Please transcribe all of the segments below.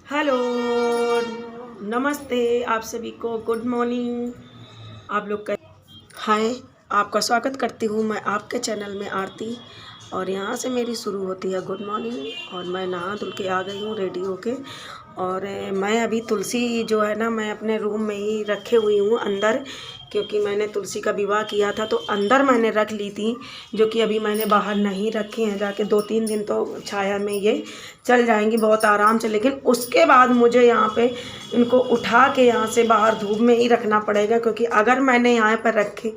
Hello, नमस्ते आप सभी को, गुड मॉर्निंग। आप लोग का हाय, आपका स्वागत करती हूँ मैं आपके चैनल में आरती। और यहाँ से मेरी शुरू होती है गुड मॉर्निंग। और मैं नहा धुल के आ गई हूँ रेडी होके। और मैं अभी तुलसी जो है ना, मैं अपने रूम में ही रखे हुई हूँ अंदर, क्योंकि मैंने तुलसी का विवाह किया था तो अंदर मैंने रख ली थी, जो कि अभी मैंने बाहर नहीं रखी हैं। जाके 2-3 दिन तो छाया में ये चल जाएंगी बहुत आराम से, लेकिन उसके बाद मुझे यहाँ पे इनको उठा के यहाँ से बाहर धूप में ही रखना पड़ेगा, क्योंकि अगर मैंने यहाँ पर रखे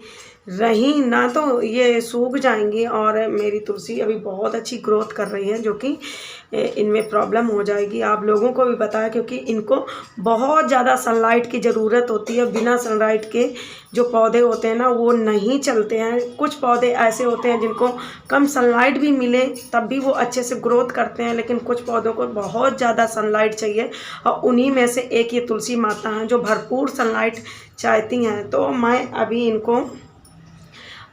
रही ना तो ये सूख जाएंगी। और मेरी तुलसी अभी बहुत अच्छी ग्रोथ कर रही है, जो कि इनमें प्रॉब्लम हो जाएगी। आप लोगों को भी पता है, क्योंकि इनको बहुत ज़्यादा सनलाइट की ज़रूरत होती है। बिना सनलाइट के जो पौधे होते हैं ना, वो नहीं चलते हैं। कुछ पौधे ऐसे होते हैं जिनको कम सनलाइट भी मिले तब भी वो अच्छे से ग्रोथ करते हैं, लेकिन कुछ पौधों को बहुत ज़्यादा सनलाइट चाहिए। और उन्हीं में से एक ये तुलसी माता हैं, जो भरपूर सनलाइट चाहती हैं। तो मैं अभी इनको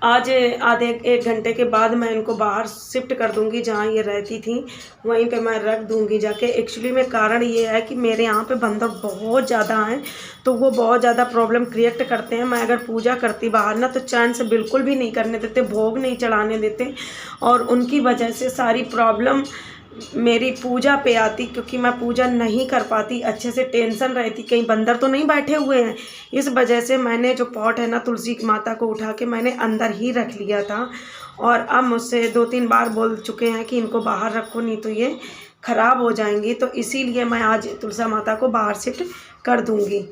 आज आधे 1 घंटे के बाद मैं इनको बाहर शिफ्ट कर दूंगी, जहाँ ये रहती थी वहीं पे मैं रख दूंगी जाके। एक्चुअली में कारण ये है कि मेरे यहाँ पे बंदर बहुत ज़्यादा हैं, तो वो बहुत ज़्यादा प्रॉब्लम क्रिएट करते हैं। मैं अगर पूजा करती बाहर ना, तो चैन से बिल्कुल भी नहीं करने देते, भोग नहीं चढ़ाने देते। और उनकी वजह से सारी प्रॉब्लम मेरी पूजा पे आती, क्योंकि मैं पूजा नहीं कर पाती अच्छे से। टेंशन रहती कहीं बंदर तो नहीं बैठे हुए हैं। इस वजह से मैंने जो पॉट है ना, तुलसी माता को उठा के मैंने अंदर ही रख लिया था। और अब मुझसे 2-3 बार बोल चुके हैं कि इनको बाहर रखो, नहीं तो ये ख़राब हो जाएंगी। तो इसीलिए मैं आज तुलसी माता को बाहर शिफ्ट कर दूंगी।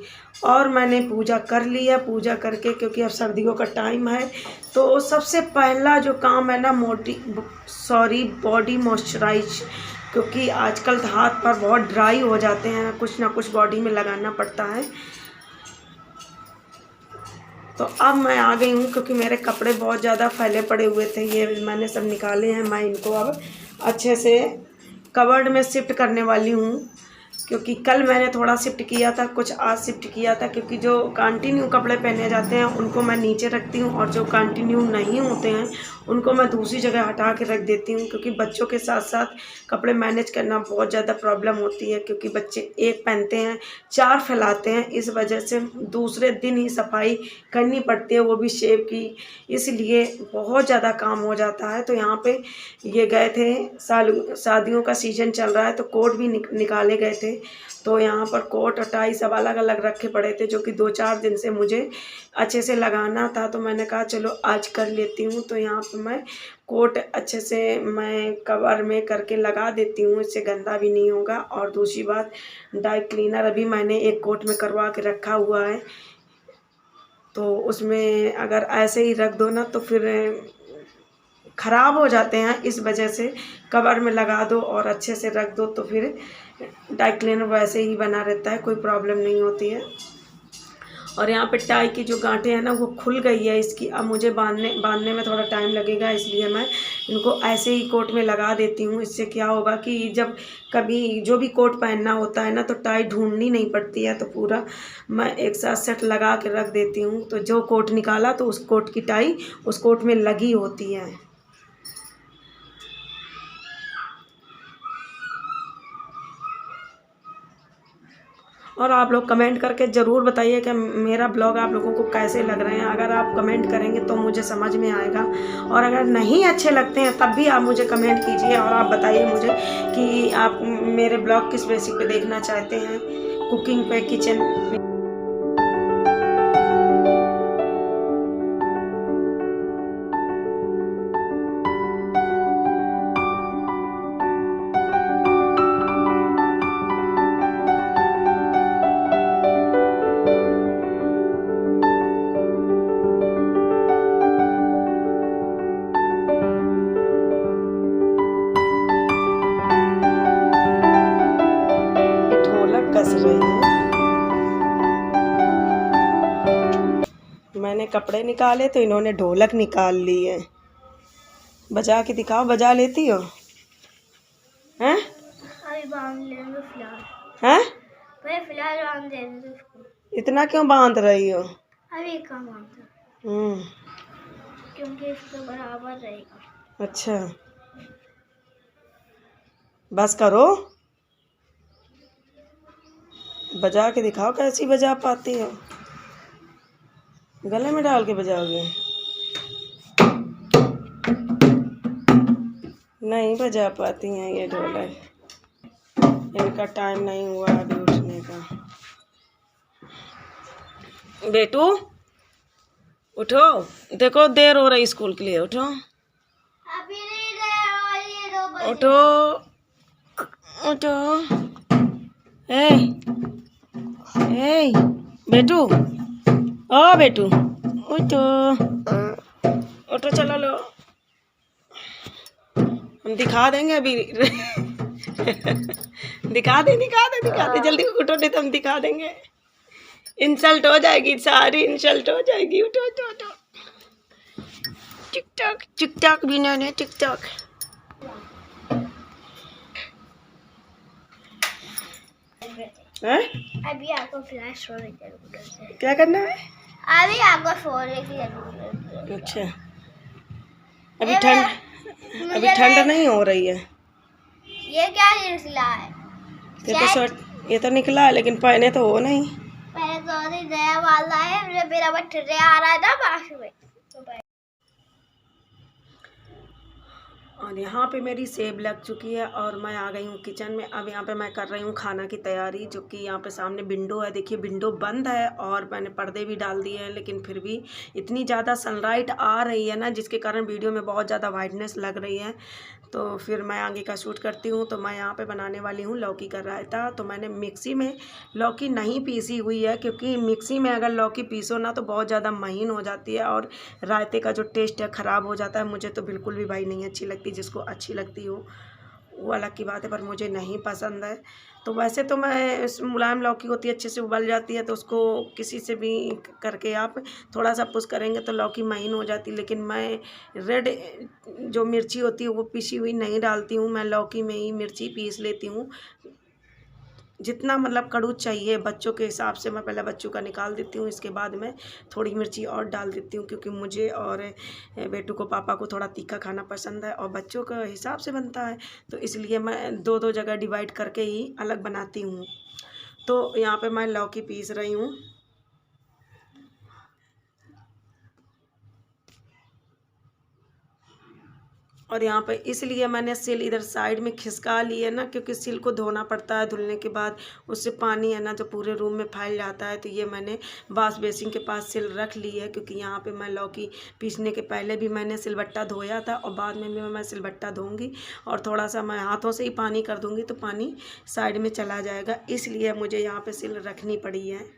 और मैंने पूजा कर लिया। पूजा करके, क्योंकि अब सर्दियों का टाइम है, तो सबसे पहला जो काम है ना, बॉडी मॉइस्चराइज, क्योंकि आजकल हाथ पर बहुत ड्राई हो जाते हैं, कुछ ना कुछ बॉडी में लगाना पड़ता है। तो अब मैं आ गई हूँ, क्योंकि मेरे कपड़े बहुत ज़्यादा फैले पड़े हुए थे, ये मैंने सब निकाले हैं। मैं इनको अब अच्छे से कवर्ड में शिफ्ट करने वाली हूँ, क्योंकि कल मैंने थोड़ा शिफ्ट किया था, कुछ आज शिफ्ट किया था। क्योंकि जो कंटिन्यू कपड़े पहने जाते हैं उनको मैं नीचे रखती हूँ, और जो कंटिन्यू नहीं होते हैं उनको मैं दूसरी जगह हटा के रख देती हूँ। क्योंकि बच्चों के साथ साथ कपड़े मैनेज करना बहुत ज़्यादा प्रॉब्लम होती है, क्योंकि बच्चे एक पहनते हैं 4 फैलाते हैं। इस वजह से दूसरे दिन ही सफाई करनी पड़ती है, वो भी शेप की, इसलिए बहुत ज़्यादा काम हो जाता है। तो यहाँ पे ये गए थे, शादियों का सीज़न चल रहा है, तो कोट भी निकाले गए थे। तो यहाँ पर कोट और टाई सब अलग अलग रखे पड़े थे, जो कि 2-4 दिन से मुझे अच्छे से लगाना था। तो मैंने कहा चलो आज कर लेती हूँ। तो यहाँ पर मैं कोट अच्छे से मैं कवर में करके लगा देती हूँ, इससे गंदा भी नहीं होगा। और दूसरी बात, ड्राई क्लीनर अभी मैंने एक कोट में करवा के रखा हुआ है, तो उसमें अगर ऐसे ही रख दो ना तो फिर ख़राब हो जाते हैं। इस वजह से कवर में लगा दो और अच्छे से रख दो, तो फिर ड्राई क्लीनर वैसे ही बना रहता है, कोई प्रॉब्लम नहीं होती है। और यहाँ पे टाई की जो गांठें हैं ना, वो खुल गई है इसकी। अब मुझे बांधने में थोड़ा टाइम लगेगा, इसलिए मैं इनको ऐसे ही कोट में लगा देती हूँ। इससे क्या होगा कि जब कभी जो भी कोट पहनना होता है ना, तो टाई ढूंढनी नहीं पड़ती है। तो पूरा मैं एक साथ सेट लगा के रख देती हूँ, तो जो कोट निकाला तो उस कोट की टाई उस कोट में लगी होती है। और आप लोग कमेंट करके ज़रूर बताइए कि मेरा ब्लॉग आप लोगों को कैसे लग रहे हैं। अगर आप कमेंट करेंगे तो मुझे समझ में आएगा, और अगर नहीं अच्छे लगते हैं तब भी आप मुझे कमेंट कीजिए और आप बताइए मुझे कि आप मेरे ब्लॉग किस बेसिक पे देखना चाहते हैं, कुकिंग पे, किचन। ढोलक कस रही है। मैंने कपड़े निकाले तो इन्होंने ढोलक निकाल ली है। बजा के दिखाओ, बजा लेती हो? हैं? अभी बांध लेंगे फिलहाल। हैं? मैं फिलहाल बांध देंगे उसको। इतना क्यों बांध रही हो? अभी कहाँ बांधता, क्योंकि इसके बराबर रहेगा। अच्छा, बस करो। बजा के दिखाओ कैसी बजा पाती हो। गले में डाल के बजाओगे? नहीं बजा पाती हैं ये ढोलक, इनका टाइम नहीं हुआ अभी उठने का। बेटू उठो, देखो देर हो रही स्कूल के लिए, उठो अभी नहीं देर हो रही है, 2 बजे। उठो उठो। ए बेटू, ओ बेटू उठो उठो, चलो लो, हम दिखा देंगे अभी दिखा दे जल्दी उठो, नहीं तो हम दिखा देंगे, इंसल्ट हो जाएगी, सारी इंसल्ट हो जाएगी। उठो उठो उठो। टिकटॉक भी ना टिकटॉक। अभी आपको फ्लैश होने की जरूरत है। क्या करना है? अभी आपको सोने की जरूरत है। अच्छा, अभी ठंड नहीं हो रही है। ये क्या निकला है? ये तो निकला है, लेकिन पहने तो हो नहीं। पहले तो नहीं नया वाला है, मेरा बर्थडे आ रहा है ना मार्च में। और यहाँ पे मेरी सेब लग चुकी है और मैं आ गई हूँ किचन में। अब यहाँ पे मैं कर रही हूँ खाना की तैयारी, जो कि यहाँ पे सामने विंडो है, देखिए विंडो बंद है और मैंने पर्दे भी डाल दिए हैं, लेकिन फिर भी इतनी ज़्यादा सनलाइट आ रही है ना, जिसके कारण वीडियो में बहुत ज़्यादा वाइटनेस लग रही है। तो फिर मैं आगे का शूट करती हूँ। तो मैं यहाँ पे बनाने वाली हूँ लौकी का रायता। तो मैंने मिक्सी में लौकी नहीं पीसी हुई है, क्योंकि मिक्सी में अगर लौकी पीसो ना तो बहुत ज़्यादा महीन हो जाती है और रायते का जो टेस्ट है ख़राब हो जाता है। मुझे तो बिल्कुल भी भाई नहीं अच्छी लगती, जिसको अच्छी लगती हो वो अलग की बात है, पर मुझे नहीं पसंद है। तो वैसे तो मैं मुलायम लौकी होती है, अच्छे से उबल जाती है, तो उसको किसी से भी करके आप थोड़ा सा पुश करेंगे तो लौकी महीन हो जाती है। लेकिन मैं रेड जो मिर्ची होती है वो पीसी हुई नहीं डालती हूँ, मैं लौकी में ही मिर्ची पीस लेती हूँ। जितना मतलब कड़ू चाहिए बच्चों के हिसाब से मैं पहले बच्चों का निकाल देती हूँ, इसके बाद मैं थोड़ी मिर्ची और डाल देती हूँ, क्योंकि मुझे और बेटू को पापा को थोड़ा तीखा खाना पसंद है और बच्चों के हिसाब से बनता है, तो इसलिए मैं 2-2 जगह डिवाइड करके ही अलग बनाती हूँ। तो यहाँ पे मैं लौकी पीस रही हूँ। और यहाँ पे इसलिए मैंने सिल इधर साइड में खिसका ली है ना, क्योंकि सिल को धोना पड़ता है, धुलने के बाद उससे पानी है ना जो पूरे रूम में फैल जाता है। तो ये मैंने वॉश बेसिन के पास सिल रख ली है, क्योंकि यहाँ पे मैं लौकी पीसने के पहले भी मैंने सिलबट्टा धोया था और बाद में भी मैं सिलबट्टा धोऊंगी और थोड़ा सा मैं हाथों से ही पानी कर दूँगी तो पानी साइड में चला जाएगा, इसलिए मुझे यहाँ पर सिल रखनी पड़ी है।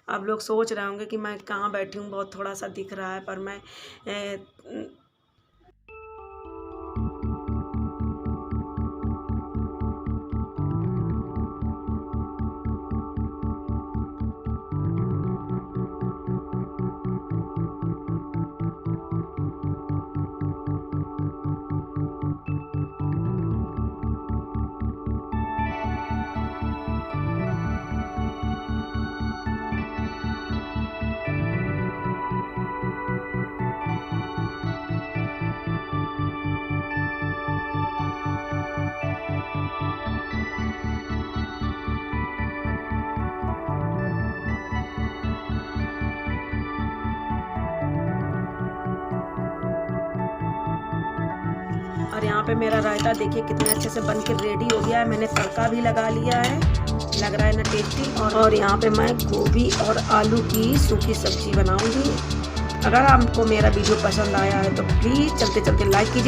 आप लोग सोच रहे होंगे कि मैं कहाँ बैठी हूँ, बहुत थोड़ा सा दिख रहा है, पर मैं और यहाँ पे मेरा रायता देखिए कितने अच्छे से बन के रेडी हो गया है। मैंने तड़का भी लगा लिया है, लग रहा है ना टेस्टी। और यहाँ पे मैं गोभी और आलू की सूखी सब्जी बनाऊंगी। अगर आपको मेरा वीडियो पसंद आया है तो प्लीज़ चलते चलते लाइक कीजिए।